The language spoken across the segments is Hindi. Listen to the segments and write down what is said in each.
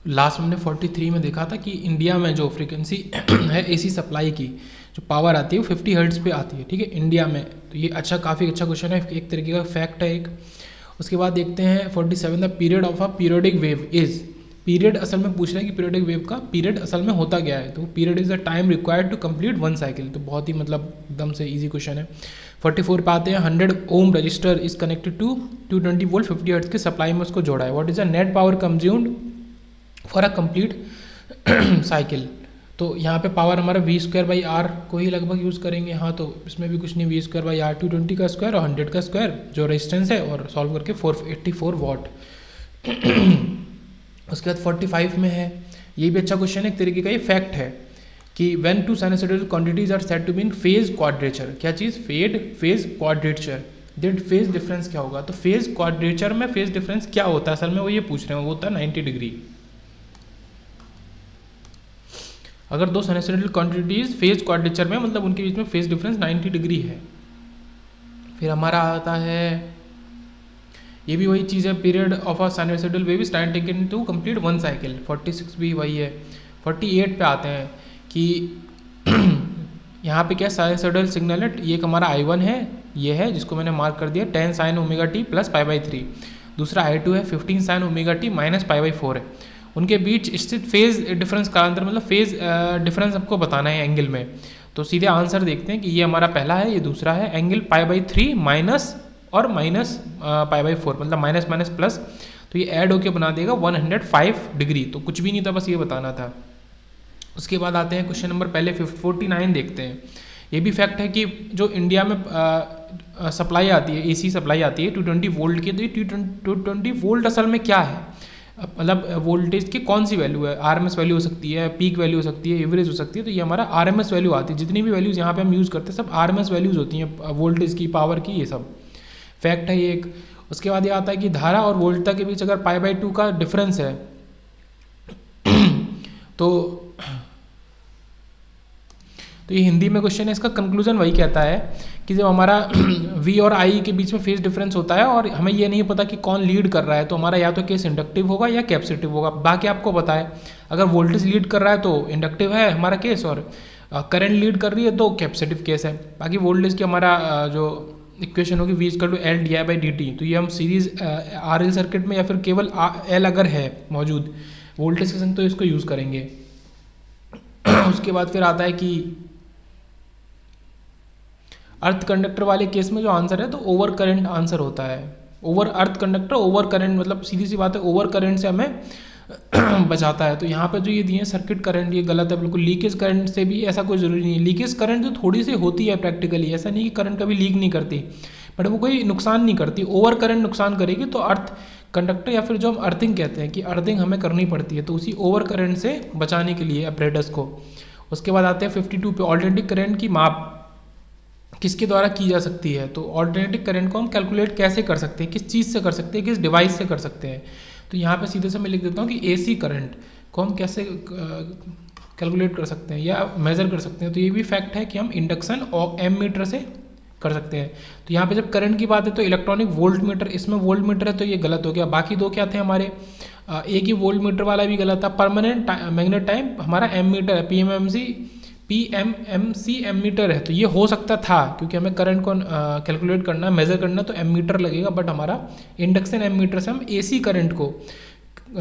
लास्ट में हमने 43 में देखा था कि इंडिया में जो फ्रीक्वेंसी है एसी सप्लाई की जो पावर आती है वो 50 हर्ट्ज पे आती है, ठीक है, इंडिया में। तो ये काफ़ी अच्छा क्वेश्चन है, एक तरीके का फैक्ट है एक। उसके बाद देखते हैं 47, the period of a periodic wave is. Period असल में पूछ रहे हैं कि पीरियोडिक वेव का पीरियड असल में होता क्या है, तो period is the time required to complete one cycle. तो बहुत ही मतलब एकदम से इजी क्वेश्चन है। 44 पे आते हैं, 100 ohm resistor is connected to 220 volt 50 hertz के सप्लाई में उसको जोड़ा है। What is the net power consumed for a complete cycle. तो यहाँ पे पावर हमारा v²/r को ही लगभग यूज़ करेंगे। हाँ, तो इसमें भी कुछ नहीं, v²/r 220 का स्क्वायर और 100 का स्क्वायर जो रेजिस्टेंस है, और सॉल्व करके 484 वॉट। उसके बाद 45 में है, ये भी अच्छा क्वेश्चन है, एक तरीके का ये फैक्ट है कि when two sinusoidal quantities are said to be in phase quadrature. क्या चीज़? Phase quadrature. That phase difference क्या होगा? तो फेज क्वाड्रेचर में फेज डिफरेंस क्या होता है असल में, वो ये पूछ रहे हैं, वो होता है 90 डिग्री। अगर दो साइनसॉइडल क्वांटिटीज फेज क्वाड्रेचर में, मतलब उनके बीच में फेज डिफरेंस 90 डिग्री है। फिर हमारा आता है, ये भी वही चीज़ है, period of a sinusoidal wave is time taken to complete one cycle. 46 भी वही है। 48 पे आते हैं कि यहाँ पे क्या साइनसॉइडल सिग्नल है, ये एक हमारा I1 है, ये है जिसको मैंने मार्क कर दिया 10 sin ωt प्लस π/3। दूसरा I2 है 15 sin ωt माइनस π/4 है। उनके बीच स्थित फेज डिफरेंस का अंतर, मतलब फेज डिफरेंस हमको बताना है एंगल में। तो सीधे आंसर देखते हैं कि ये हमारा पहला है, ये दूसरा है। एंगल π/3 माइनस और माइनस π/4, मतलब माइनस माइनस प्लस, तो ये ऐड होके बना देगा 105 डिग्री। तो कुछ भी नहीं था, बस ये बताना था। उसके बाद आते हैं क्वेश्चन नंबर पहले 49 देखते हैं। ये भी फैक्ट है कि जो इंडिया में सप्लाई आती है, एसी सप्लाई आती है 220 वोल्ट की, तो ये 220 वोल्ट असल में क्या है, मतलब वोल्टेज की कौन सी वैल्यू है? आरएमएस वैल्यू हो सकती है, पीक वैल्यू हो सकती है, एवरेज हो सकती है। तो ये हमारा आरएमएस वैल्यू आती है। जितनी भी वैल्यूज़ यहाँ पे हम यूज़ करते हैं सब आरएमएस वैल्यूज़ होती हैं, वोल्टेज की, पावर की, ये सब फैक्ट है ये एक। उसके बाद ये आता है कि धारा और वोल्टता के बीच अगर π/2 का डिफरेंस है तो ये हिंदी में क्वेश्चन है, इसका कंक्लूजन वही कहता है कि जब हमारा V और I के बीच में फेज डिफरेंस होता है और हमें ये नहीं पता कि कौन लीड कर रहा है, तो हमारा या तो केस इंडक्टिव होगा या कैपेसिटिव होगा। बाकी आपको पता है, अगर वोल्टेज लीड कर रहा है तो इंडक्टिव है हमारा केस, और करंट लीड कर रही है तो कैपेसिटिव केस है। बाकी वोल्टेज की हमारा जो इक्वेशन होगी V=L/di/dt। तो ये हम सीरीज RL सर्किट में या फिर केवल L अगर है मौजूद वोल्टेज के संग तो इसको यूज़ करेंगे। उसके बाद फिर आता है कि अर्थ कंडक्टर वाले केस में जो आंसर है तो ओवर करंट आंसर होता है। Over earth conductor over current, मतलब सीधी सी बात है, ओवर करंट से हमें बचाता है। तो यहाँ पे जो ये दिए सर्किट करंट, ये गलत है बिल्कुल। लीकेज करंट से भी ऐसा कोई ज़रूरी नहीं है। लीकेज करंट तो थोड़ी सी होती है प्रैक्टिकली, ऐसा नहीं कि करंट कभी लीक नहीं करती, बट वो कोई नुकसान नहीं करती। ओवर करंट नुकसान करेगी तो अर्थ कंडक्टर या फिर जो हम अर्थिंग कहते हैं कि अर्थिंग हमें करनी पड़ती है, तो उसी ओवर करंट से बचाने के लिए अपरेटस को। उसके बाद आते हैं 52 पे, ऑल्टरनेटिव करंट की माप किसके द्वारा की जा सकती है। तो ऑल्टरनेटिव करंट को हम कैलकुलेट कैसे कर सकते हैं, किस चीज़ से कर सकते हैं, किस डिवाइस से कर सकते हैं। तो यहाँ पे सीधे से मैं लिख देता हूँ कि एसी करंट को हम कैसे कैलकुलेट कर सकते हैं या मेज़र कर सकते हैं। तो ये भी फैक्ट है कि हम इंडक्शन और एमीटर से कर सकते हैं। तो यहाँ पे जब करंट की बात है तो इलेक्ट्रॉनिक वोल्ट मीटर, इसमें वोल्ट मीटर है तो ये गलत हो गया। बाकी दो क्या थे हमारे, एक ही वोल्ट मीटर वाला भी गलत था। परमानेंट मैग्नेट टाइम हमारा एमीटर है, PMMC एमीटर है, तो ये हो सकता था क्योंकि हमें करंट को कैलकुलेट करना, मेज़र करना, तो एमीटर लगेगा। बट हमारा इंडक्शन एमीटर से हम एसी करंट को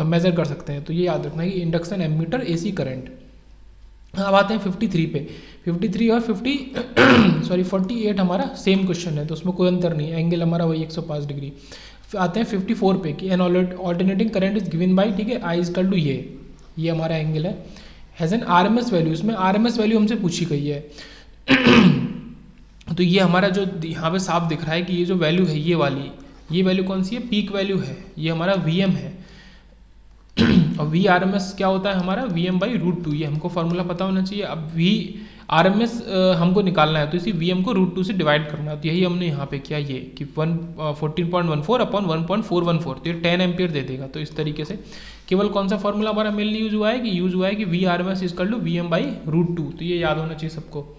मेज़र कर सकते हैं। तो ये याद रखना है कि इंडक्शन एमीटर एसी करंट। अब आते हैं 53 पे। 53 और 48 हमारा सेम क्वेश्चन है, तो उसमें कोई अंतर नहीं है। एंगल हमारा वही 105 डिग्री। आते हैं 54 पे कि an alternating current is given by, ठीक है, I= ये हमारा एंगल है, हैज़ एन RMS वैल्यू। इसमें RMS वैल्यू हमसे पूछी गई है। तो ये हमारा जो यहाँ पे साफ दिख रहा है कि ये जो वैल्यू है, ये वाली, ये वैल्यू कौन सी है, पीक वैल्यू है, ये हमारा VM है। और VRMS क्या होता है हमारा, VM/√2। ये हमको फॉर्मूला पता होना चाहिए। अब VRMS हमको निकालना है तो इसी VM को √2 से डिवाइड करना है। तो यही हमने यहाँ पे किया, ये कि 14.14/1.414, तो ये 10 एम्पियर दे देगा। तो इस तरीके से केवल कौन सा फॉर्मूला हमारा मेनली यूज हुआ है कि VRMS = VM/√2। तो ये याद होना चाहिए सबको।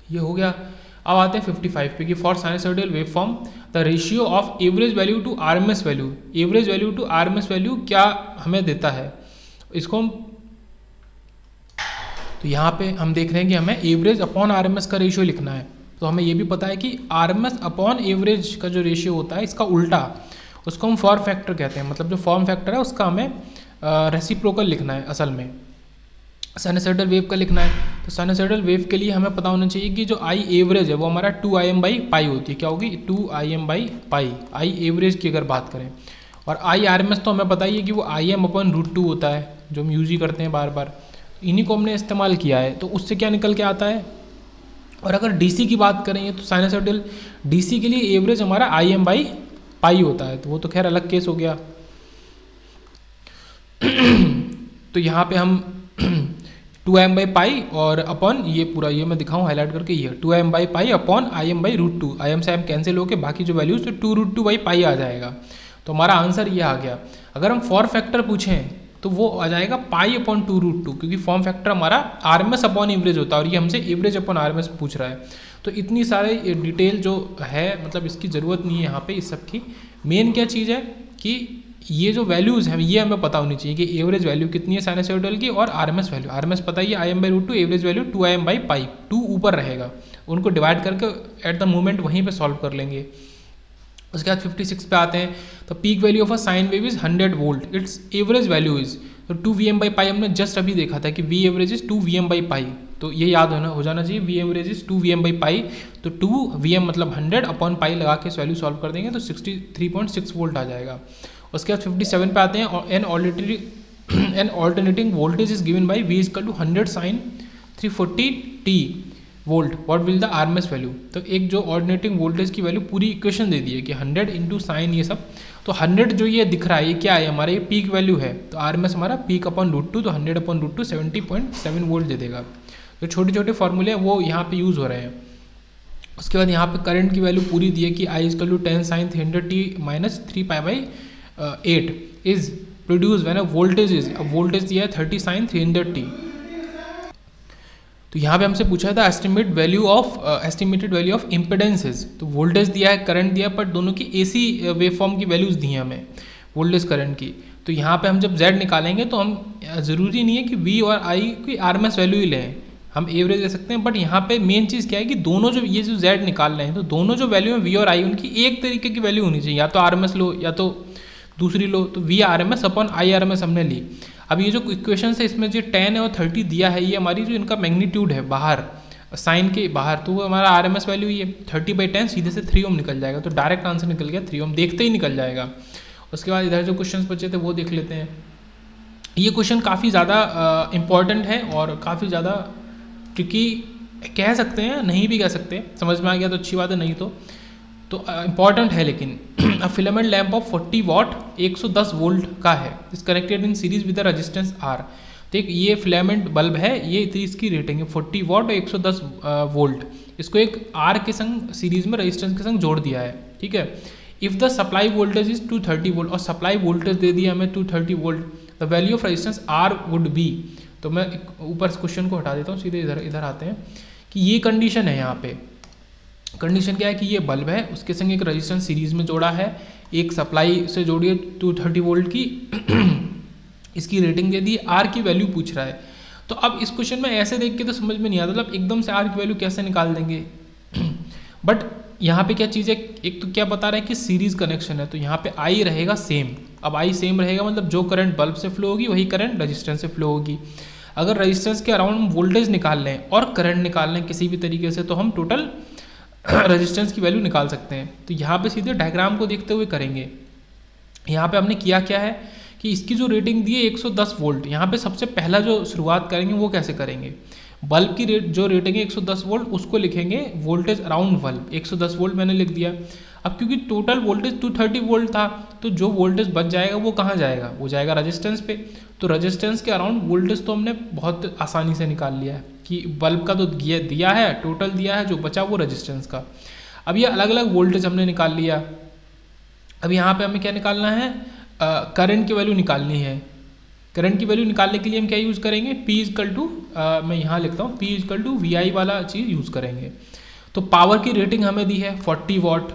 ये हो गया। अब आते हैं 55 पे कि for sinusoidal wave form the ratio of average value to RMS value. Average value to RMS value क्या हमें देता है, इसको हम, तो यहाँ पे हम देख रहे हैं कि हमें एवरेज अपॉन आरएमएस का रेशियो लिखना है। तो हमें ये भी पता है कि आरएमएस अपॉन एवरेज का जो रेशियो होता है इसका उल्टा, उसको हम फॉर्म फैक्टर कहते हैं। मतलब जो फॉर्म फैक्टर है उसका हमें रेसिप्रोकल लिखना है। असल में साइनसॉइडल वेव का लिखना है। तो साइनसॉइडल वेव के लिए हमें पता होना चाहिए कि जो आई एवरेज है वो हमारा 2Im/पाई होती है। क्या होगी? 2Im/पाई, आई एवरेज की अगर बात करें। और आई आरएमएस तो हमें पता ही है कि वो Im/√2 होता है, जो हम यूज ही करते हैं बार बार, इन्हीं को हमने इस्तेमाल किया है। तो उससे क्या निकल के आता है। और अगर डीसी की बात करेंगे तो साइनसॉइडल डीसी के लिए एवरेज हमारा Im/पाई होता है। तो वो तो खैर अलग केस हो गया। तो यहाँ पे हम 2Im/पाई और अपॉन ये पूरा, ये मैं दिखाऊँ हाईलाइट करके, ये 2Im/पाई अपॉन Im/√2, Im से Im कैंसिल होके बाकी जो वैल्यूज तो 2√2/पाई आ जाएगा। तो हमारा आंसर ये आ गया। अगर हम फॉर्म फैक्टर पूछें तो वो आ जाएगा पाई अपॉन 2√2, क्योंकि फॉर्म फैक्टर हमारा आरएमएस अपॉन एवरेज होता है और ये हमसे एवरेज अपॉन आरएमएस पूछ रहा है। तो इतनी सारे डिटेल जो है, मतलब इसकी ज़रूरत नहीं है यहाँ पे इस सब की। मेन क्या चीज़ है कि ये जो वैल्यूज़ हैं ये हमें पता होनी चाहिए कि एवरेज वैल्यू कितनी है साइनसॉइडल की और आरएमएस वैल्यू। आरएमएस पता ही है Im/√2, एवरेज वैल्यू 2Im/पाई, 2 ऊपर रहेगा, उनको डिवाइड करके एट द मोमेंट वहीं पे सॉल्व कर लेंगे। उसके बाद 56 पे आते हैं। तो peak value of a sine wave is 100 volt, it's average value is, तो 2Vm/पाई हमने जस्ट अभी देखा था कि V एवरेज इज 2Vm/पाई, तो ये याद हो जाना चाहिए। V एवरेज इज 2Vm/पाई, तो 2Vm मतलब 100 अपॉन पाई लगा के इस वैल्यू सॉल्व कर देंगे तो 63.6 वोल्ट आ जाएगा। उसके बाद 57 पे आते हैं। An alternating voltage is given by V equal to 100 sin 340t volt, what will the RMS value. तो एक जो ऑल्टरनेटिंग वोल्टेज की वैल्यू पूरी इक्वेशन दे दी है कि 100 इंटू साइन ये सब, तो 100 जो ये दिख रहा है ये क्या है हमारा, ये पीक वैल्यू है। तो आरएमएस हमारा पीक अपॉन √2, तो 100/√2 70.7 वोल्ट दे देगा। तो छोटे छोटे फॉर्मूले वो यहाँ पे यूज़ हो रहे हैं। उसके बाद यहाँ पे करंट की वैल्यू पूरी दी है कि I equal to 10 sin 300t minus 3π/8 is produce when a voltage is, अब वोल्टेज दिया है 30 sin 300t। तो यहाँ पे हमसे पूछा था एस्टिमेटेड वैल्यू ऑफ इम्पिडेंसेस। तो वोल्टेज दिया है, करंट दिया है, पर दोनों की एसी वेवफॉर्म की वैल्यूज़ दी हैं हमें वोल्टेज करंट की। तो यहाँ पे हम जब Z निकालेंगे तो हम, ज़रूरी नहीं है कि V और I की आरएमएस वैल्यू ही लें, हम एवरेज ले सकते हैं। बट यहाँ पे मेन चीज़ क्या है कि दोनों जो ये जो Z निकाल रहे हैं, तो दोनों जो वैल्यू है V और I, उनकी एक तरीके की वैल्यू होनी चाहिए, या तो आरएमएस लो या तो दूसरी लो। तो V RMS upon I RMS हमने ली। अब ये जो इक्वेशन है इसमें जो 10 है और 30 दिया है, ये हमारी जो इनका मैग्नीट्यूड है बाहर साइन के बाहर, तो वो हमारा आरएमएस वैल्यू ये 30/10 सीधे से 3 ओम निकल जाएगा। तो डायरेक्ट आंसर निकल गया 3 ओम, देखते ही निकल जाएगा। उसके बाद इधर जो क्वेश्चन बचे थे वो देख लेते हैं। ये क्वेश्चन काफ़ी ज़्यादा इम्पॉर्टेंट है और काफ़ी ज़्यादा ट्रिकी कह सकते हैं, नहीं भी कह सकते, समझ में आ गया तो अच्छी बात है, नहीं तो इम्पॉर्टेंट है। लेकिन अ filament lamp of 40 what 110 volt का है, इस connected in series with the resistance R। तो एक ये फिलामेंट बल्ब है, ये इतनी इसकी रेटिंग है 40 वॉट और 110 वोल्ट, इसको एक R के संग सीरीज में रेजिस्टेंस के संग जोड़ दिया है, ठीक है। If the supply voltage is 230 volt, और सप्लाई वोल्टेज दे दिया हमें 230 volt, the value of resistance R would be. तो मैं ऊपर क्वेश्चन को हटा देता हूँ, सीधे इधर आते हैं कि ये कंडीशन है। यहाँ पे कंडीशन क्या है कि ये बल्ब है, उसके संग एक रेजिस्टेंस सीरीज में जोड़ा है, एक सप्लाई से जोड़िए 230 वोल्ट की, इसकी रेटिंग दे दी, R की वैल्यू पूछ रहा है। तो अब इस क्वेश्चन में ऐसे देख के तो समझ में नहीं आता, मतलब एकदम से R की वैल्यू कैसे निकाल देंगे। बट यहाँ पे क्या चीज़ है, एक तो क्या बता रहा है कि सीरीज कनेक्शन है, तो यहाँ पे I रहेगा सेम। अब I सेम रहेगा मतलब जो करंट बल्ब से फ्लो होगी वही करंट रजिस्टेंस से फ्लो होगी। अगर रजिस्टेंस के अराउंड हम वोल्टेज निकाल लें और करंट निकाल लें किसी भी तरीके से, तो हम टोटल रेजिस्टेंस की वैल्यू निकाल सकते हैं। तो यहाँ पे सीधे डायग्राम को देखते हुए करेंगे। यहाँ पे हमने किया क्या है कि इसकी जो रेटिंग दी है 110 वोल्ट, यहाँ पे सबसे पहला जो शुरुआत करेंगे वो कैसे करेंगे, बल्ब की जो रेटिंग है 110 वोल्ट उसको लिखेंगे वोल्टेज अराउंड बल्ब, 110 वोल्ट मैंने लिख दिया। अब क्योंकि टोटल वोल्टेज 230 वोल्ट था, तो जो वोल्टेज बच जाएगा वो कहाँ जाएगा, वो जाएगा रेजिस्टेंस पे। तो रेजिस्टेंस के अराउंड वोल्टेज तो हमने बहुत आसानी से निकाल लिया है कि बल्ब का तो दिया है, टोटल दिया है, जो बचा वो रेजिस्टेंस का। अब ये अलग अलग वोल्टेज हमने निकाल लिया। अब यहाँ पे हमें क्या निकालना है, करंट की वैल्यू निकालनी है। करंट की वैल्यू निकालने के लिए हम क्या यूज़ करेंगे, P इक्वल टू, मैं यहाँ लिखता हूँ P इक्वल टू VI वाला चीज़ यूज़ करेंगे। तो पावर की रेटिंग हमें दी है 40 वॉट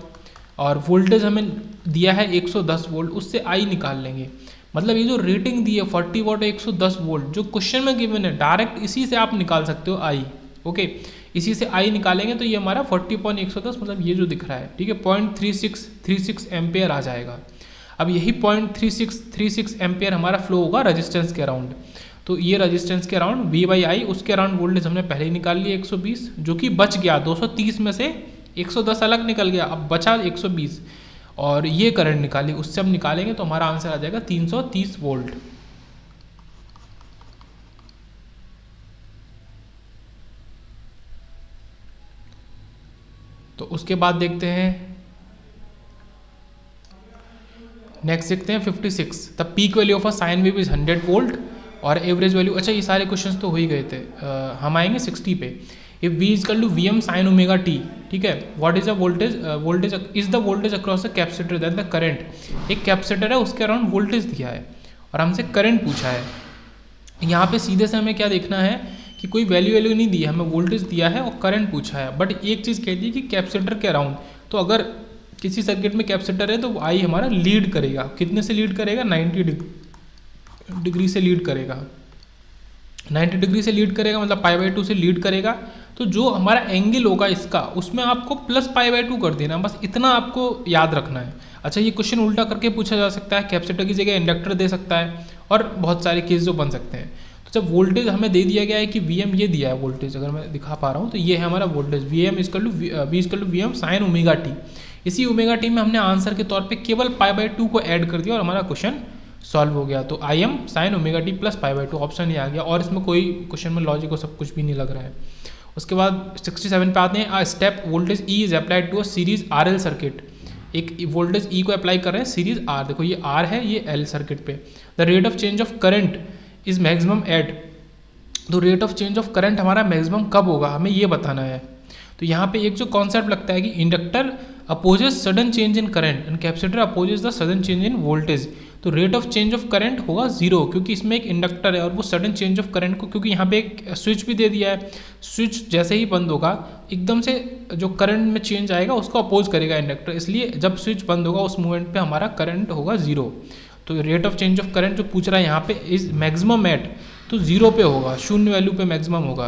और वोल्टेज हमें दिया है 110 वोल्ट, उससे I निकाल लेंगे। मतलब ये जो रेटिंग दी है 40 वॉट 110 वोल्ट जो क्वेश्चन में गिवन है, डायरेक्ट इसी से आप निकाल सकते हो आई। ओके, इसी से आई निकालेंगे तो ये हमारा 40.110 मतलब ये जो दिख रहा है, ठीक है, 0.3636 एम्पेयर आ जाएगा। अब यही 0.3636 एम्पेयर हमारा फ्लो होगा रेजिस्टेंस के अराउंड। तो ये रेजिस्टेंस के अराउंड V बाई आई, उसके अराउंड वोल्टेज हमने पहले ही निकाल लिया 120, जो कि बच गया 230 में से 110 अलग निकल गया, अब बचा 120, और ये करंट निकाली, उससे हम निकालेंगे तो हमारा आंसर आ जाएगा 330 वोल्ट। तो उसके बाद देखते हैं नेक्स्ट, देखते हैं 56, the peak value of a sine wave is 100 volt और एवरेज वैल्यू, अच्छा ये सारे क्वेश्चंस तो हो ही गए थे। हम आएंगे 60 पे। If V is equal to VM sine omega t, ठीक है, what is the voltage is the voltage across the capacitor then the current. एक कैपेसिटर है, उसके अराउंड वोल्टेज दिया है और हमसे करंट पूछा है। यहाँ पे सीधे से हमें क्या देखना है कि कोई वैल्यू नहीं दी है, हमें वोल्टेज दिया है और करंट पूछा है, बट एक चीज़ कहती है कि कैपेसिटर के अराउंड। तो अगर किसी सर्किट में कैपेसिटर है तो आई हमारा लीड करेगा, कितने से लीड करेगा, 90 डिग्री से लीड करेगा। 90 डिग्री से लीड करेगा मतलब π/2 से लीड करेगा। तो जो हमारा एंगल होगा इसका, उसमें आपको प्लस π/2 कर देना, बस इतना आपको याद रखना है। अच्छा, ये क्वेश्चन उल्टा करके पूछा जा सकता है, कैपेसिटर की जगह इंडक्टर दे सकता है, और बहुत सारे केस जो बन सकते हैं। तो जब वोल्टेज हमें दे दिया गया है कि VM ये दिया है वोल्टेज, अगर मैं दिखा पा रहा हूँ तो ये है हमारा voltage VM = VM sine omega t। इसी ओमेगा t में हमने आंसर के तौर पे केवल π/2 को ऐड कर दिया और हमारा क्वेश्चन सॉल्व हो गया। तो IM sine omega t plus π/2 option ही आ गया, और इसमें कोई क्वेश्चन में लॉजिक को सब कुछ भी नहीं लग रहा है। उसके बाद 67 पे आते हैं, a step voltage E is applied to a series RL circuit. एक वोल्टेज E को अप्लाई कर रहे हैं सीरीज R, देखो ये R है, ये L सर्किट पे। The rate of change of current is maximum at, तो rate of change of current हमारा मैक्सिमम कब होगा, हमें ये बताना है। तो यहाँ पे एक जो कॉन्सेप्ट लगता है कि inductor opposes sudden change in current and capacitor opposes the sudden change in voltage. तो rate of change of current होगा 0, क्योंकि इसमें एक इंडक्टर है और वो सडन चेंज ऑफ करंट को, क्योंकि यहाँ पे एक स्विच भी दे दिया है, स्विच जैसे ही बंद होगा एकदम से जो करंट में चेंज आएगा उसको अपोज करेगा इंडक्टर, इसलिए जब स्विच बंद होगा उस मोमेंट पे हमारा करंट होगा 0। तो rate of change of current जो पूछ रहा है यहाँ पे इज मैक्सिमम एट, तो 0 पे होगा, 0 वैल्यू पे मैक्सिमम होगा।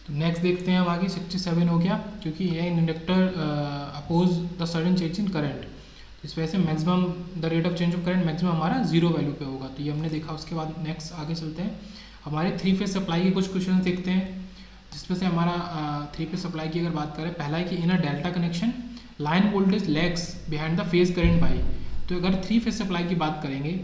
तो नेक्स्ट देखते हैं अब आगे 67 हो गया, क्योंकि ये inductor oppose the sudden change in current, इस वजह से maximum the rate of change of current maximum हमारा 0 वैल्यू पे होगा। तो ये हमने देखा। उसके बाद नेक्स्ट आगे चलते हैं, हमारे 3 फेज सप्लाई के कुछ क्वेश्चन देखते हैं, जिसमें से हमारा 3 फेज सप्लाई की अगर बात करें, पहला है कि in a delta connection line voltage lags behind the phase current by. तो अगर 3 फेज सप्लाई की बात करेंगे,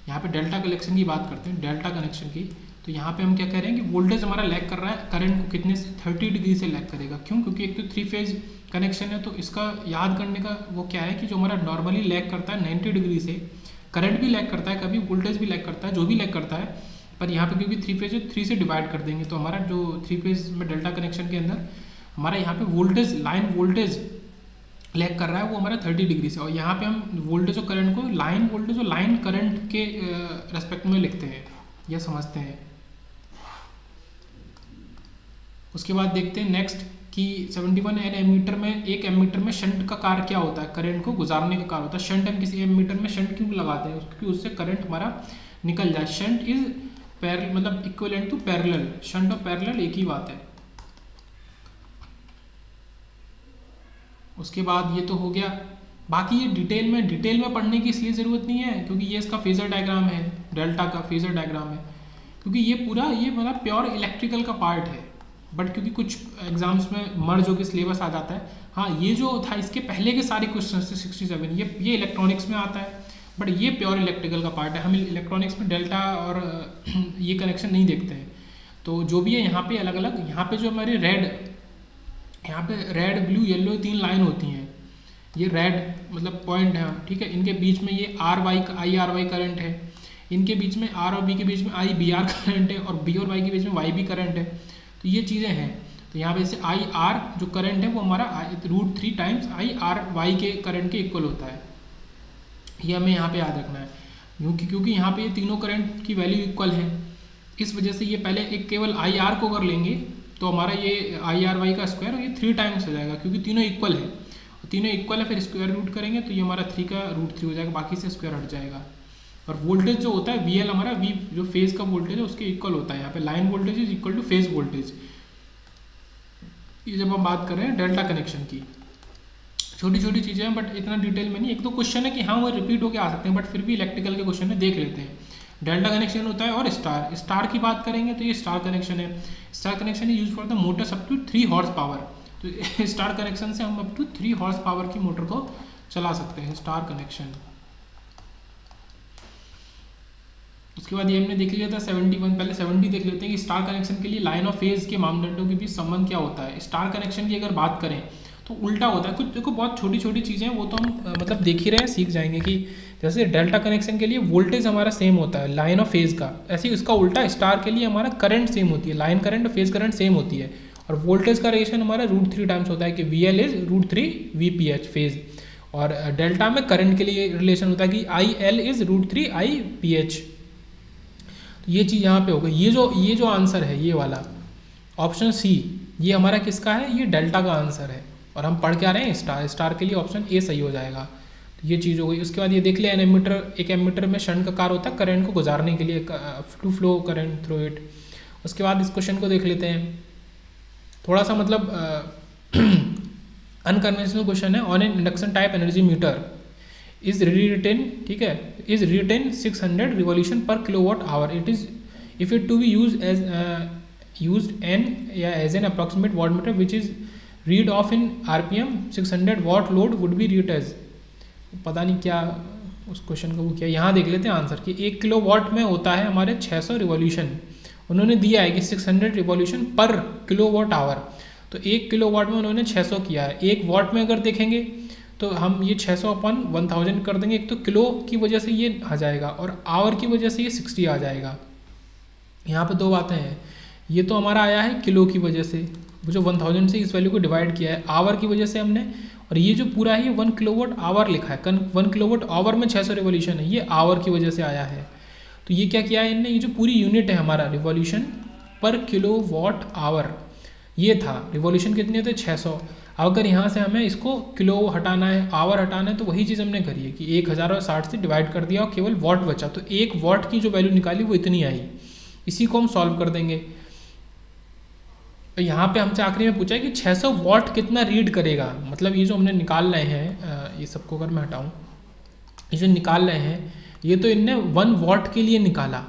यहाँ पे डेल्टा कनेक्शन की बात करते हैं, डेल्टा कनेक्शन की, तो यहाँ पे हम क्या कह रहे हैं कि वोल्टेज हमारा लैग कर रहा है करंट को कितने से, 30 डिग्री से लैग करेगा। क्यों? क्योंकि एक तो 3 फेज कनेक्शन है, तो इसका याद करने का वो क्या है कि जो हमारा नॉर्मली लैग करता है 90 डिग्री से, करंट भी लैग करता है, कभी वोल्टेज भी लैग करता है, जो भी लैग करता है, पर यहाँ पे क्योंकि 3 फेज है 3 से डिवाइड कर देंगे, तो हमारा जो 3 फेज में डेल्टा कनेक्शन के अंदर हमारा यहाँ पे वोल्टेज, लाइन वोल्टेज लैग कर रहा है वो हमारा 30 डिग्री से, और यहाँ पे हम वोल्टेज और करंट को लाइन वोल्टेज और लाइन करंट के रेस्पेक्ट में लिखते हैं, यह समझते हैं। उसके बाद देखते हैं नेक्स्ट कि 71 एमीटर में, एक एमीटर में शंट का कार्य क्या होता है, करंट को गुजारने का कार्य होता है। शंट हम किसी एमीटर में शंट क्यों लगाते हैं, क्योंकि उससे करंट हमारा निकल जाए। शंट इज पैरेलल मतलब इक्विवेलेंट टू पैरेलल, शंट और पैरेलल एक ही बात है। उसके बाद ये तो हो गया, बाकी ये डिटेल में पढ़ने की इसलिए ज़रूरत नहीं है क्योंकि ये इसका फेजर डायग्राम है, डेल्टा का फेजर डायग्राम है, क्योंकि ये पूरा ये मतलब प्योर इलेक्ट्रिकल का पार्ट है, बट क्योंकि कुछ एग्जाम्स में मर्ज होकर सिलेबस आ जाता है। हाँ, ये जो था इसके पहले के सारे क्वेश्चन थे 67, ये इलेक्ट्रॉनिक्स में आता है, बट ये प्योर इलेक्ट्रिकल का पार्ट है। हम इलेक्ट्रॉनिक्स में डेल्टा और ये कनेक्शन नहीं देखते हैं। तो जो भी है यहाँ पे अलग अलग, यहाँ पे जो हमारे यहाँ पे रेड ब्लू येलो 3 लाइन होती हैं, ये रेड मतलब पॉइंट है, ठीक है, इनके बीच में ये IR/Y करंट है, इनके बीच में R और B के बीच में IBR करंट है, और B और Y के बीच में YB करंट है। तो ये चीज़ें हैं। तो यहाँ पे से IR जो करंट है वो हमारा √3 टाइम्स IRY के करंट के इक्वल होता है, ये हमें यहाँ पे याद रखना है, क्योंकि यहाँ पे ये तीनों करंट की वैल्यू इक्वल है, इस वजह से ये पहले एक केवल IR को अगर लेंगे तो हमारा ये IRY का स्क्वायर और ये 3 टाइम्स हो जाएगा, क्योंकि तीनों इक्वल है। तीनों इक्वल है, फिर स्क्वायर रूट करेंगे तो ये हमारा 3 का √3 हो जाएगा, बाकी से स्क्वायर हट जाएगा। और वोल्टेज जो होता है VL हमारा V जो फेज का वोल्टेज है उसके इक्वल होता है। यहाँ पे line voltage is equal two phase voltage. ये जब हम बात कर रहे हैं डेल्टा कनेक्शन की, छोटी छोटी चीज़ें हैं बट इतना डिटेल में नहीं। एक तो क्वेश्चन है कि हाँ वो रिपीट होकर आ सकते हैं, बट फिर भी इलेक्ट्रिकल के क्वेश्चन में देख लेते हैं। डेल्टा कनेक्शन होता है और स्टार की बात करेंगे तो ये स्टार कनेक्शन है। Star connection is use for the motors up to 3 horse power. तो स्टार कनेक्शन से हम अप टू 3 हॉर्स पावर की मोटर को चला सकते हैं, स्टार कनेक्शन। उसके बाद ये हमने देख लिया था 71, पहले 70 देख लेते हैं कि स्टार कनेक्शन के लिए लाइन ऑफ फेज के मापदंडों के बीच संबंध क्या होता है। स्टार कनेक्शन की अगर बात करें तो उल्टा होता है। कुछ देखो बहुत छोटी छोटी चीज़ें हैं, वो तो हम मतलब देख ही रहे हैं, सीख जाएंगे कि जैसे डेल्टा कनेक्शन के लिए वोल्टेज हमारा सेम होता है लाइन और फेज का, ऐसे ही उसका उल्टा स्टार के लिए हमारा करंट सेम होती है, लाइन करंट और फेज करंट सेम होती है। और वोल्टेज का रेशियो हमारा √3 टाइम्स होता है कि VL इज √3 VPH फेज। और डेल्टा में करंट के लिए रिलेशन होता है कि IL इज √3 IPH। तो ये चीज़ यहाँ पे हो गई। ये जो आंसर है ये वाला ऑप्शन सी, ये हमारा किसका है, ये डेल्टा का आंसर है। और हम पढ़ के आ रहे हैं स्टार के लिए ऑप्शन ए सही हो जाएगा। तो ये चीज़ हो गई। उसके बाद ये देख लिया एक एमीटर में शंट का कार्य होता है करंट को गुजारने के लिए, to flow current through it. उसके बाद इस क्वेश्चन को देख लेते हैं, थोड़ा सा मतलब अनकन्वेंशनल क्वेश्चन है। On an induction type energy meter is written, ठीक है, इज रिटेन 600 रिवॉल्यूशन पर kilowatt hour. It is if it to be used as an approximate watt meter which is read off in RPM 600 watt load would be read as. पता नहीं क्या उस क्वेश्चन को वो किया। यहाँ देख लेते हैं आंसर कि 1 किलोवाट में होता है हमारे 600 रिवॉल्यूशन। उन्होंने दिया है कि 600 रिवॉल्यूशन पर किलोवाट आवर, तो 1 किलोवाट में उन्होंने 600 किया है। 1 वाट में अगर देखेंगे तो हम ये 600 अपन 1000 कर देंगे। एक तो किलो की वजह से ये आ जाएगा और आवर की वजह से ये 60 आ जाएगा। यहाँ पे 2 बातें हैं, ये तो हमारा आया है किलो की वजह से, वो जो 1000 से इस वैल्यू को डिवाइड किया है, आवर की वजह से हमने, और ये जो पूरा है ये 1 किलोवाट आवर लिखा है। 1 किलोवाट आवर में 600 रिवॉल्यूशन है, ये आवर की वजह से आया है। तो ये क्या किया है इनने, ये जो पूरी यूनिट है हमारा रिवॉल्यूशन पर किलोवाट आवर, ये था रिवॉल्यूशन कितने थे 600। अगर यहाँ से हमें इसको किलो हटाना है, आवर हटाना है, तो वही चीज़ हमने करी है कि 1060 से डिवाइड कर दिया और केवल वाट बचा। तो 1 वाट की जो वैल्यू निकाली वो इतनी आई। इसी को हम सॉल्व कर देंगे। यहाँ पे हमसे आखिरी में पूछा है कि 600 वाट कितना रीड करेगा। मतलब ये जो हमने निकाल रहे हैं, ये सबको अगर मैं हटाऊँ, ये जो निकाल रहे हैं ये तो इनने 1 वाट के लिए निकाला,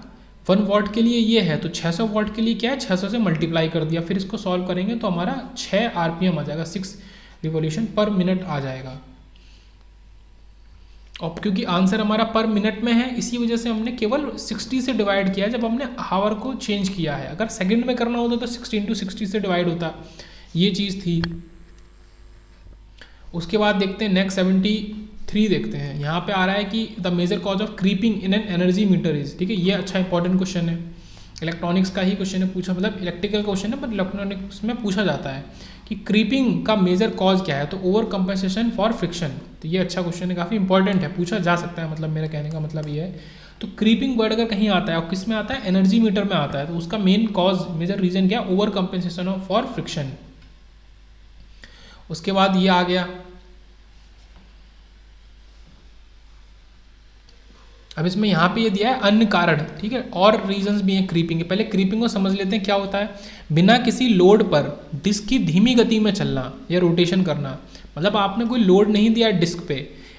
1 वाट के लिए ये है, तो 600 वाट के लिए क्या है, 600 से मल्टीप्लाई कर दिया। फिर इसको सॉल्व करेंगे तो हमारा 6 RPM आ जाएगा, 6 रिवॉल्यूशन पर मिनट आ जाएगा। और क्योंकि आंसर हमारा पर मिनट में है, इसी वजह से हमने केवल 60 से डिवाइड किया जब हमने आवर को चेंज किया है। अगर सेकंड में करना होता तो 60 × 60 से डिवाइड होता, ये चीज़ थी। उसके बाद देखते हैं नेक्स्ट 73 देखते हैं। यहाँ पे आ रहा है कि the major cause of creeping in an energy meter is, ठीक है, ये अच्छा इंपॉर्टेंट क्वेश्चन है। इलेक्ट्रॉनिक्स का ही क्वेश्चन है, पूछा मतलब इलेक्ट्रिकल क्वेश्चन है पर इलेक्ट्रॉनिक्स में पूछा जाता है कि क्रीपिंग का मेजर कॉज क्या है, तो ओवर कंपेंसेशन फॉर फ्रिक्शन। तो ये अच्छा क्वेश्चन है, काफ़ी इंपॉर्टेंट है, पूछा जा सकता है। मतलब मेरा कहने का मतलब ये है, तो क्रीपिंग वर्ड अगर कहीं आता है और किस में आता है, एनर्जी मीटर में आता है, तो उसका मेन कॉज, मेजर रीजन क्या, ओवर कंपेंसेशन फॉर फ्रिक्शन। उसके बाद ये आ गया, अब इसमें यहाँ पे ये दिया है अन्य कारण, ठीक है, और रीजंस भी हैं क्रीपिंग के। पहले क्रीपिंग को समझ लेते हैं क्या होता है। बिना किसी लोड पर डिस्क की धीमी गति में चलना या रोटेशन करना, मतलब आपने कोई लोड नहीं दिया डिस्क पे,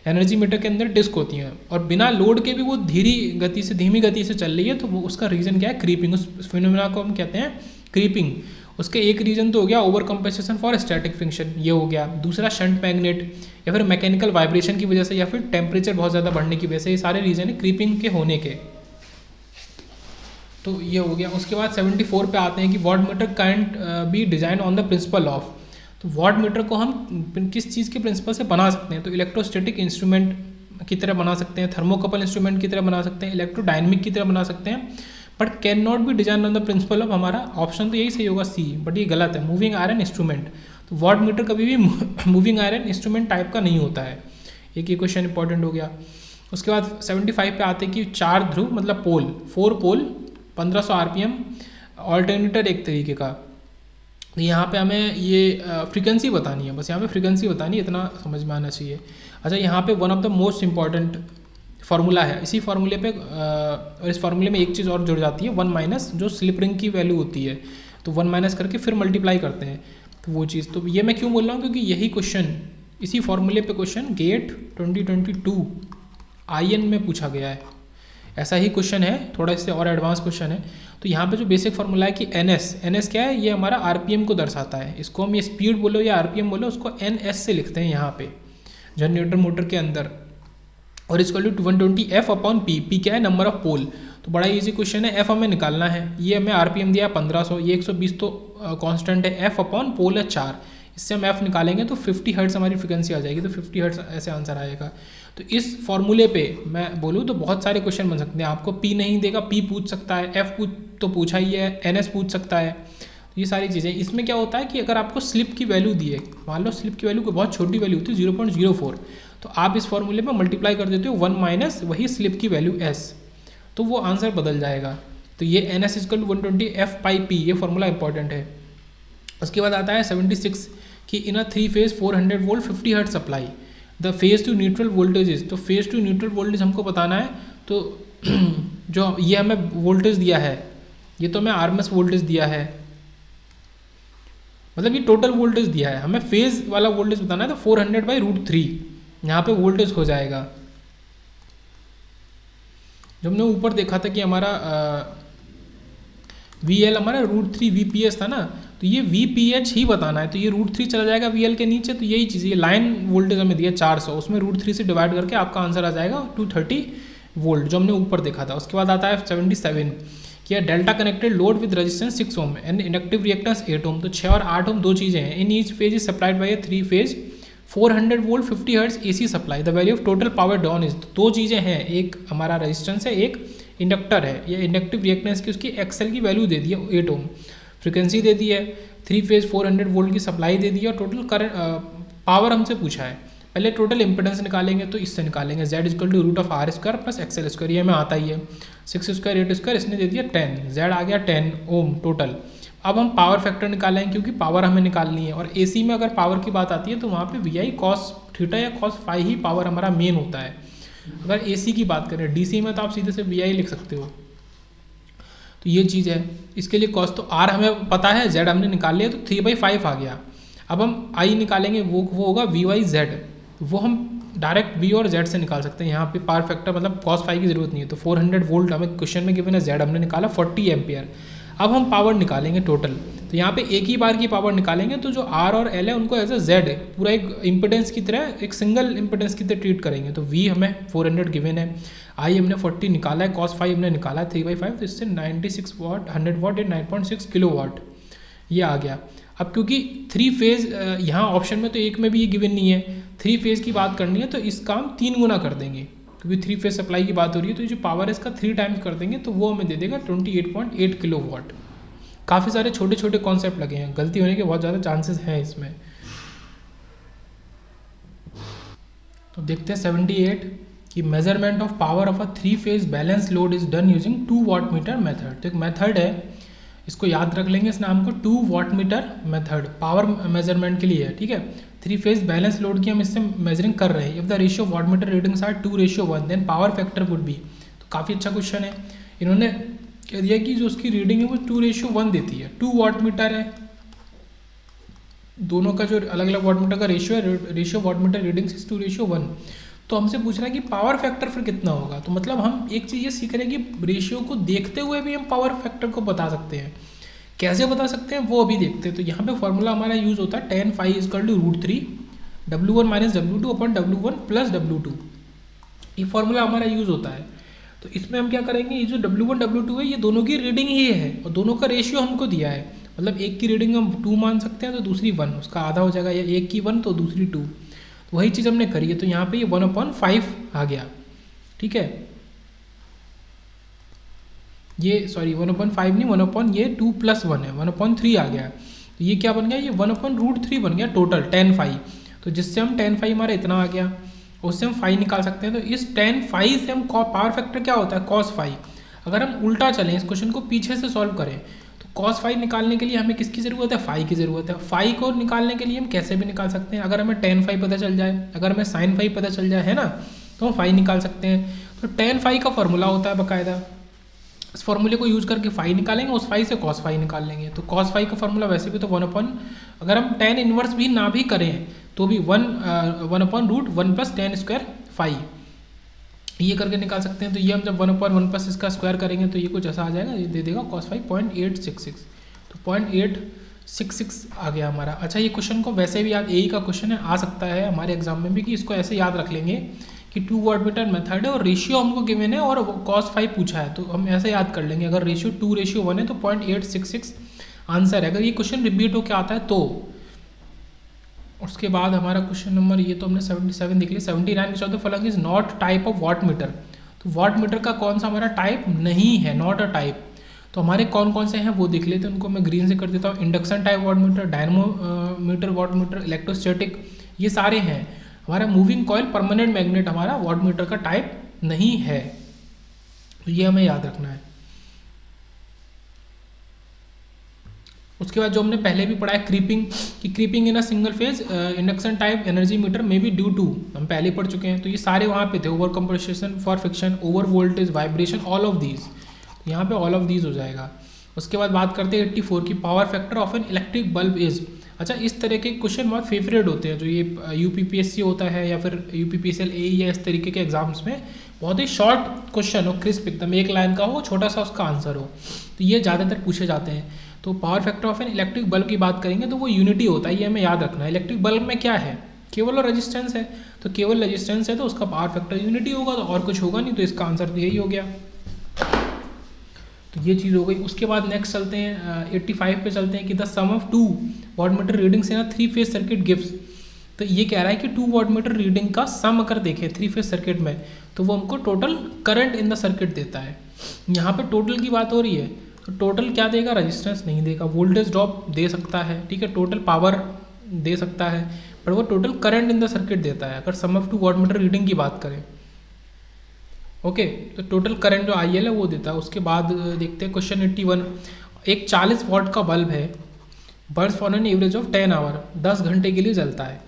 एनर्जी मीटर के अंदर डिस्क होती हैं और बिना लोड के भी वो धीमी गति से चल रही है, तो वो उसका रीजन क्या है, क्रीपिंग। उस फिनोमेना को हम कहते हैं क्रीपिंग। उसके एक रीजन तो हो गया over compensation for static friction, ये हो गया। दूसरा शंट मैग्नेट या फिर मैकेनिकल वाइब्रेशन की वजह से या फिर टेम्परेचर बहुत ज़्यादा बढ़ने की वजह से, ये सारे रीजन है क्रीपिंग के होने के। तो ये हो गया। उसके बाद 74 पे आते हैं कि watt meter can't be design on the principle of. तो वाट मीटर को हम किस चीज़ के प्रिंसिपल से बना सकते हैं, तो इलेक्ट्रोस्टैटिक इंस्ट्रूमेंट की तरह बना सकते हैं, थर्मोकपल इंस्ट्रूमेंट की तरह बना सकते हैं, इलेक्ट्रोडायनेमिक की तरह बना सकते हैं, but can not be design on the principle of. हमारा ऑप्शन तो यही सही होगा सी, बट ये गलत है, मूविंग आयरन इंस्ट्रूमेंट। तो वाट मीटर कभी भी मूविंग आयरन इंस्ट्रूमेंट टाइप का नहीं होता है। एक ये क्वेश्चन इंपॉर्टेंट हो गया। उसके बाद 75 पे आते हैं कि 4 ध्रुव मतलब पोल, 4 पोल 1500 RPM, ऑल्टरनेटर एक तरीके का, तो यहाँ पे हमें ये फ्रीक्वेंसी बतानी है, बस यहाँ पे फ्रीक्वेंसी बतानी है, इतना समझ में आना चाहिए। अच्छा, यहाँ पे one of the most important formula है, इसी फार्मूले पे और इस फार्मूले में एक चीज़ और जुड़ जाती है, वन माइनस जो स्लिप रिंग की वैल्यू होती है, तो वन माइनस करके फिर मल्टीप्लाई करते हैं, तो वो चीज़। तो ये मैं क्यों बोल रहा हूँ, क्योंकि यही क्वेश्चन, इसी फार्मूले पे क्वेश्चन गेट 2022 IN में पूछा गया है। ऐसा ही क्वेश्चन है, थोड़ा इससे और एडवांस क्वेश्चन है। तो यहाँ पे जो बेसिक फार्मूला है कि NS क्या है, ये हमारा RPM को दर्शाता है। इसको हम ये स्पीड बोलो या RPM बोलो, उसको NS से लिखते हैं यहाँ पे जनरेटर मोटर के अंदर। और इसको 120 F अपॉन P, P क्या है, नंबर ऑफ पोल। तो बड़ा इजी क्वेश्चन है, F हमें निकालना है। ये हमें RPM दिया 1500, ये 120 तो कांस्टेंट है, F अपॉन पोल है 4, इससे हम F निकालेंगे तो 50 हर्ट्ज हमारी फ्रिक्वेंसी आ जाएगी, तो 50 हर्ट्ज ऐसे आंसर आएगा। तो इस फॉर्मूले पे मैं बोलूँ तो बहुत सारे क्वेश्चन बन सकते हैं। आपको P नहीं देगा, P पूछ सकता है, F तो पूछा ही है, NS पूछ सकता है। तो ये सारी चीज़ें, इसमें क्या होता है कि अगर आपको स्लिप की वैल्यू दी है, मान लो स्लिप की वैल्यू को बहुत छोटी वैल्यू होती है 0.04, तो आप इस फॉर्मूले में मल्टीप्लाई कर देते हो 1 माइनस वही स्लिप की वैल्यू S, तो वो आंसर बदल जाएगा। तो ये NS = 120 F by P, ये फॉर्मूला इंपॉर्टेंट है। उसके बाद आता है 76 कि in a 3 phase 400 volt 50 hertz supply the phase two neutral voltages. तो फेज टू न्यूट्रल वोल्टेज हमको बताना है। तो जो ये हमें वोल्टेज दिया है, ये तो हमें RMS वोल्टेज दिया है, मतलब ये टोटल वोल्टेज दिया है, हमें फेज वाला वोल्टेज बताना है। तो 400/√3 यहाँ पे वोल्टेज हो जाएगा। जो हमने ऊपर देखा था कि हमारा VL हमारा √3 VPH था ना, तो ये VPH ही बताना है। तो ये √3 चला जाएगा VL के नीचे, तो यही चीज़, ये लाइन वोल्टेज हमें दिया 400, उसमें √3 से डिवाइड करके आपका आंसर आ जाएगा 230 वोल्ट, जो हमने ऊपर देखा था। उसके बाद आता है 77 कि delta connected load with resistance 6 ohm and inductive reactance 8 ओम। तो 6 और 8 ओम दो चीज़ें हैं। In each phase is supplied by 3 phase 400 volt 50 hertz AC supply. The value of total power down is, दो चीज़ें हैं, एक हमारा रेजिस्टेंस है, एक इंडक्टर है। ये इंडक्टिव रिएक्टेंस की उसकी XL की वैल्यू दे दी है 8 ओम, फ्रिक्वेंसी दे दी है, 3 फेज 400 वोल्ट की सप्लाई दे दी है, और टोटल करंट पावर हमसे पूछा है। पहले टोटल इंपेडेंस निकालेंगे, तो इससे निकालेंगे Z = √R² + XL², ये हमें आता ही है। 6² 8² इसने दे दिया 10, Z आ गया 10 ओम टोटल। अब हम पावर फैक्टर निकालेंगे, क्योंकि पावर हमें निकालनी है, और AC में अगर पावर की बात आती है तो वहाँ पे VI cos थीटा या cos फाई ही पावर हमारा मेन होता है। अगर AC की बात करें, DC में तो आप सीधे से VI लिख सकते हो। तो ये चीज़ है, इसके लिए cos, तो R हमें पता है, Z हमने निकाल लिया, तो 3/5 आ गया। अब हम I निकालेंगे, वो होगा VY/Z, वो हम डायरेक्ट V और Z से निकाल सकते हैं। यहाँ पे पावर फैक्टर मतलब cos फाई की जरूरत नहीं है। तो 400 वोल्ट हमें क्वेश्चन में गिवन है, Z हमने निकाला 40 एम्पियर। अब हम पावर निकालेंगे टोटल, तो यहाँ पे एक ही बार की पावर निकालेंगे, तो जो R और L है उनको एज अ Z पूरा एक इम्पिडेंस की तरह, एक सिंगल इम्पिडेंस की तरह ट्रीट करेंगे। तो V हमें 400 गिवन है, I हमने 40 निकाला है, cos फाई हमने निकाला है 3/5, तो इससे 96 वाट 100 वाट या 9.6 किलोवाट ये आ गया। अब क्योंकि 3 फेज यहाँ ऑप्शन में तो एक में भी ये गिवन नहीं है, 3 फेज की बात करनी है, तो इस काम 3 गुना कर देंगे, क्योंकि 3 फेज सप्लाई की बात हो रही है। तो जो पावर है इसका 3 टाइम्स कर देंगे, तो वो हमें दे देगा 28.8 किलोवाट। काफ़ी सारे छोटे छोटे कॉन्सेप्ट लगे हैं, गलती होने के बहुत ज़्यादा चांसेस हैं इसमें। तो देखते हैं 78 कि measurement of power of a 3 phase balance load is done using 2 watt meter method. तो एक मेथड है, इसको याद रख लेंगे, इस नाम को 2 watt meter method, power measurement के लिए है, ठीक है। 3 फेज बैलेंस लोड की हम इससे मेजरिंग कर रहे हैं। If the ratio watt meter readings are 2:1 then power factor would be. तो काफ़ी अच्छा क्वेश्चन है। इन्होंने कह दिया कि जो उसकी रीडिंग है वो 2:1 देती है। 2 वाट मीटर है, दोनों का जो अलग अलग वाट मीटर का रेशियो वाट मीटर रीडिंग 2:1। तो हमसे पूछ रहा है कि पावर फैक्टर फिर कितना होगा। तो मतलब हम एक चीज़ ये सीख रहे हैं कि रेशियो को देखते हुए भी हम पावर फैक्टर को बता सकते हैं। कैसे बता सकते हैं वो अभी देखते हैं। तो यहाँ पे फॉर्मूला हमारा यूज़ होता है tan phi = √3 W1 - W2 / W1 + W2, ये फॉर्मूला हमारा यूज़ होता है। तो इसमें हम क्या करेंगे, ये जो W1 W2 है, ये दोनों की रीडिंग ही है, और दोनों का रेशियो हमको दिया है। मतलब एक की रीडिंग हम 2 मान सकते हैं, तो दूसरी 1, उसका आधा हो जाएगा, या एक की 1 तो दूसरी 2, तो वही चीज़ हमने करी है। तो यहाँ पे ये 1/5 आ गया, ठीक है। ये सॉरी 1/5 नहीं, 1 ये 2 + 1 है, 1/3 आ गया। तो ये क्या बन गया, ये 1/√3 बन गया टोटल tan phi। तो जिससे हम tan phi हमारा इतना आ गया, उससे हम फाई निकाल सकते हैं। तो इस tan phi से हम पावर फैक्टर क्या होता है cos फाई। अगर हम उल्टा चलें, इस क्वेश्चन को पीछे से सॉल्व करें, तो कॉस फाई निकालने के लिए हमें किसकी ज़रूरत है, फाई की ज़रूरत है। फाई को निकालने के लिए हम कैसे भी निकाल सकते हैं, अगर हमें टेन फाई पता चल जाए, अगर हमें साइन फाई पता चल जाए, है ना, तो हम फाई निकाल सकते हैं। तो टेन फाई का फॉर्मूला होता है बाकायदा, इस फॉर्मूले को यूज़ करके फाई निकालेंगे, उस फाई से कॉस फाई निकाल लेंगे। तो कॉस फाई का फॉर्मूला वैसे भी तो 1/, अगर हम टेन इनवर्स भी ना भी करें तो भी 1/√1 + tan स्क्वायर फाई, ये करके निकाल सकते हैं। तो ये हम जब 1/1 + इसका स्क्वायर करेंगे तो ये कुछ ऐसा आ जाएगा, ये दे देगा कॉस फाई 0.866, तो 0.866 आ गया हमारा। अच्छा, ये क्वेश्चन को वैसे भी याद, यही का क्वेश्चन है, आ सकता है हमारे एग्जाम में भी, कि इसको ऐसे याद रख लेंगे कि 2 वाटमीटर मेथड है और रेशियो हमको गिवन है और कॉस फाई पूछा है, तो हम ऐसे याद कर लेंगे, अगर रेशियो 2:1 है तो 0.866 आंसर है, अगर ये क्वेश्चन रिपीट होकर आता है तो। उसके बाद हमारा क्वेश्चन नंबर, ये तो हमने 77 देख लिया। 79 which of the following is not type of watt meter, तो वाट मीटर का कौन सा हमारा टाइप नहीं है, नॉट अ टाइप। तो हमारे कौन कौन से हैं वो देख लेते हैं, उनको मैं ग्रीन से कर देता हूँ। Induction type watt meter, dynamometer watt meter, electrostatic, ये सारे हैं। हमारा मूविंग कॉइल, परमानेंट मैग्नेट हमारा वाट मीटर का टाइप नहीं है, तो ये हमें याद रखना है। उसके बाद जो हमने पहले भी पढ़ा है क्रीपिंग, कि creeping in a single phase induction type energy meter may be due to, हम पहले पढ़ चुके हैं, तो ये सारे वहाँ पे थे। Over compression for friction, over voltage, vibration, all of these, यहाँ पे ऑल ऑफ दीज हो जाएगा। उसके बाद बात करते हैं 84 की, power factor of an electric bulb is. अच्छा, इस तरह के क्वेश्चन बहुत फेवरेट होते हैं, जो ये UPPSC होता है या फिर UPPSL AE या इस तरीके के एग्जाम्स में, बहुत ही शॉर्ट क्वेश्चन हो, क्रिस्प एकदम, एक लाइन का हो, छोटा सा उसका आंसर हो, तो ये ज़्यादातर पूछे जाते हैं। तो power factor of an electric bulb की बात करेंगे तो वो यूनिटी होता है, ये हमें याद रखना है। इलेक्ट्रिक बल्ब में क्या है, केवल और रेजिस्टेंस है, तो केवल रेजिस्टेंस है तो उसका पावर फैक्टर यूनिटी होगा, तो और कुछ होगा नहीं, तो इसका आंसर तो यही हो गया। तो ये चीज़ हो गई। उसके बाद नेक्स्ट चलते हैं 85 पे चलते हैं कि the sum of 2 wattmeter readings in a 3 phase circuit gives. तो ये कह रहा है कि 2 वाटमीटर रीडिंग का सम अगर देखें 3 फेज सर्किट में, तो वो हमको total current in the circuit देता है। यहाँ पे टोटल की बात हो रही है, तो टोटल क्या देगा, रेजिस्टेंस नहीं देगा, वोल्टेज ड्रॉप दे सकता है, ठीक है, टोटल पावर दे सकता है, पर वो total current in the circuit देता है अगर सम ऑफ 2 वाटमीटर रीडिंग की बात करें। ओके, तो टोटल करंट जो IL है वो देता है। उसके बाद देखते हैं क्वेश्चन 81, एक 40 वाट का बल्ब है, burst for an average of 10 hour, 10 घंटे के लिए जलता है,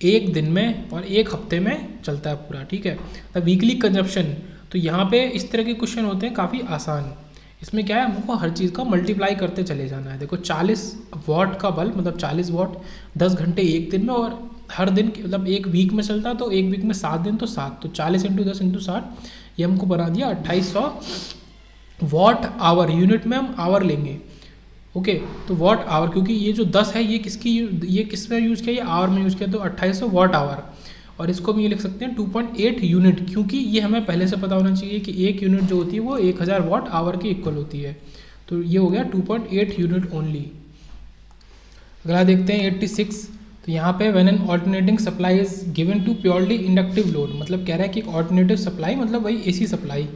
एक दिन में और एक हफ्ते में चलता है पूरा, ठीक है। द वीकली कंजप्शन, तो यहाँ पे इस तरह के क्वेश्चन होते हैं काफ़ी आसान। इसमें क्या है, हमको हर चीज़ का मल्टीप्लाई करते चले जाना है। देखो 40 वाट का बल्ब मतलब 40 वाट, 10 घंटे एक दिन में, और हर दिन मतलब एक वीक में चलता, तो एक वीक में 7 दिन, तो 7, तो 40 × 10 × 60, ये हमको बना दिया 2800 वाट आवर। यूनिट में हम आवर लेंगे, ओके, तो वाट आवर, क्योंकि ये जो 10 है ये किस में यूज़ किया, ये आवर में यूज़ किया, तो 2800 वाट आवर। और इसको हम ये लिख सकते हैं 2.8 यूनिट, क्योंकि ये हमें पहले से पता होना चाहिए कि एक यूनिट जो होती है वो 1000 वाट आवर के इक्वल होती है, तो ये हो गया 2.8 यूनिट ओनली। अगला देखते हैं 86, तो यहाँ पे when an alternating supply is given to purely inductive load, मतलब कह रहा है कि एक ऑल्टरनेटिव सप्लाई मतलब वही AC सप्लाई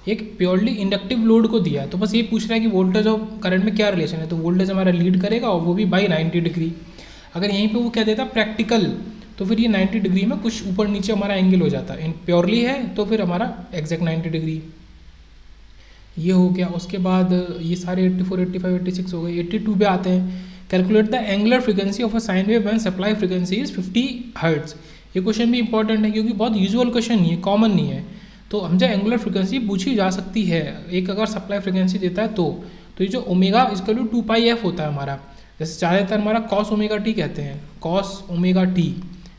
एक प्योरली इंडक्टिव लोड को दिया है, तो बस ये पूछ रहा है कि वोल्टेज और करंट में क्या रिलेशन है, तो वोल्टेज हमारा लीड करेगा और वो भी बाई 90 डिग्री। अगर यहीं पे वो क्या देता प्रैक्टिकल, तो फिर ये 90 डिग्री में कुछ ऊपर नीचे हमारा एंगल हो जाता है, प्योरली है तो फिर हमारा एग्जैक्ट 90 डिग्री, ये हो गया। उसके बाद ये सारे 84, 85, 86 हो गए। 82 पे आते हैं, calculate the angular frequency of a sine wave when supply frequency is 50 hertz. ये क्वेश्चन भी इंपॉर्टेंट है क्योंकि बहुत यूजुअल क्वेश्चन नहीं है, कॉमन नहीं है, तो हमसे एंगुलर फ्रीक्वेंसी पूछी जा सकती है। एक अगर सप्लाई फ्रीक्वेंसी देता है तो ये जो ओमेगा इसका 2πf होता है हमारा, जैसे ज़्यादातर हमारा कॉस ओमेगा टी कहते हैं, कॉस ओमेगा टी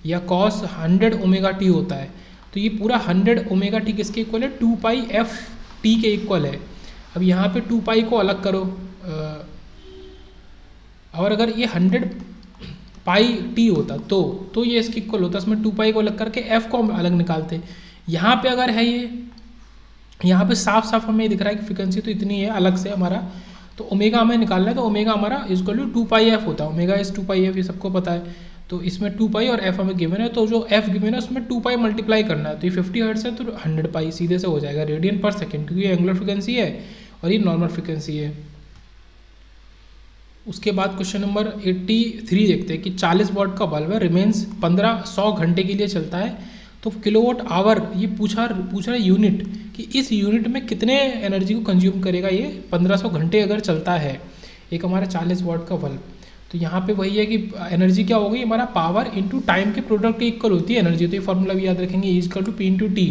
या कॉस 100 ओमेगा टी होता है, तो ये पूरा 100 ओमेगा टी किसके इक्वल है, 2πf टी के इक्वल है। अब यहाँ पे 2π को अलग करो, और अगर ये 100 पाई टी होता तो ये इसके इक्वल होता, इसमें 2π को अलग करके f को हम अलग निकालते। यहाँ पे अगर है ये, यहाँ पे साफ साफ हमें दिख रहा है कि फ्रीक्वेंसी तो इतनी है अलग से हमारा, तो ओमेगा हमें निकालना है, तो ओमेगा हमारा इक्वल टू 2πf होता है, ओमेगा इज 2πf, ये सबको पता है। तो इसमें 2π और f हमें गिवन है, तो जो f गिवन है उसमें 2π मल्टीप्लाई करना है, तो ये 50 हर्ट्ज है तो 100π सीधे से हो जाएगा रेडियन पर सेकेंड, क्योंकि ये एंगुलर फ्रीक्वेंसी है और ये नॉर्मल फ्रीक्वेंसी है। उसके बाद क्वेश्चन नंबर 83 देखते हैं कि 40 वाट का बल्ब है, रिमेन्स 1500 घंटे के लिए चलता है, तो किलोवाट आवर ये पूछा रहा है यूनिट, कि इस यूनिट में कितने एनर्जी को कंज्यूम करेगा ये 1500 घंटे अगर चलता है। एक हमारा 40 वाट का बल्ब। तो यहाँ पे वही है कि एनर्जी क्या हो गई हमारा, पावर इनटू टाइम के प्रोडक्ट के इक्वल होती है एनर्जी। तो ये फॉर्मूला भी याद रखेंगे, इक्वल टू P/T।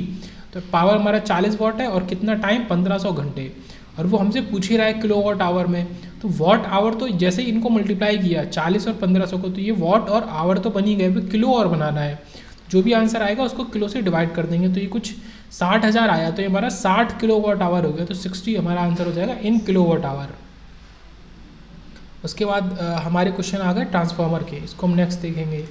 तो पावर हमारा 40 वाट है और कितना टाइम, 1500 घंटे, और वो हमसे पूछ ही रहा है किलो वाट आवर में। तो वॉट आवर तो जैसे इनको मल्टीप्लाई किया 40 और 1500 को, तो ये वॉट और आवर तो बन ही गए, किलो और बनाना है। जो भी आंसर आएगा उसको किलो से डिवाइड कर देंगे। तो ये कुछ 60,000 आया, तो ये हमारा 60 किलो वाट आवर हो गया। तो 60 हमारा आंसर हो जाएगा इन किलो वाट आवर। उसके बाद हमारे क्वेश्चन आ गए ट्रांसफार्मर के, इसको हम नेक्स्ट देखेंगे।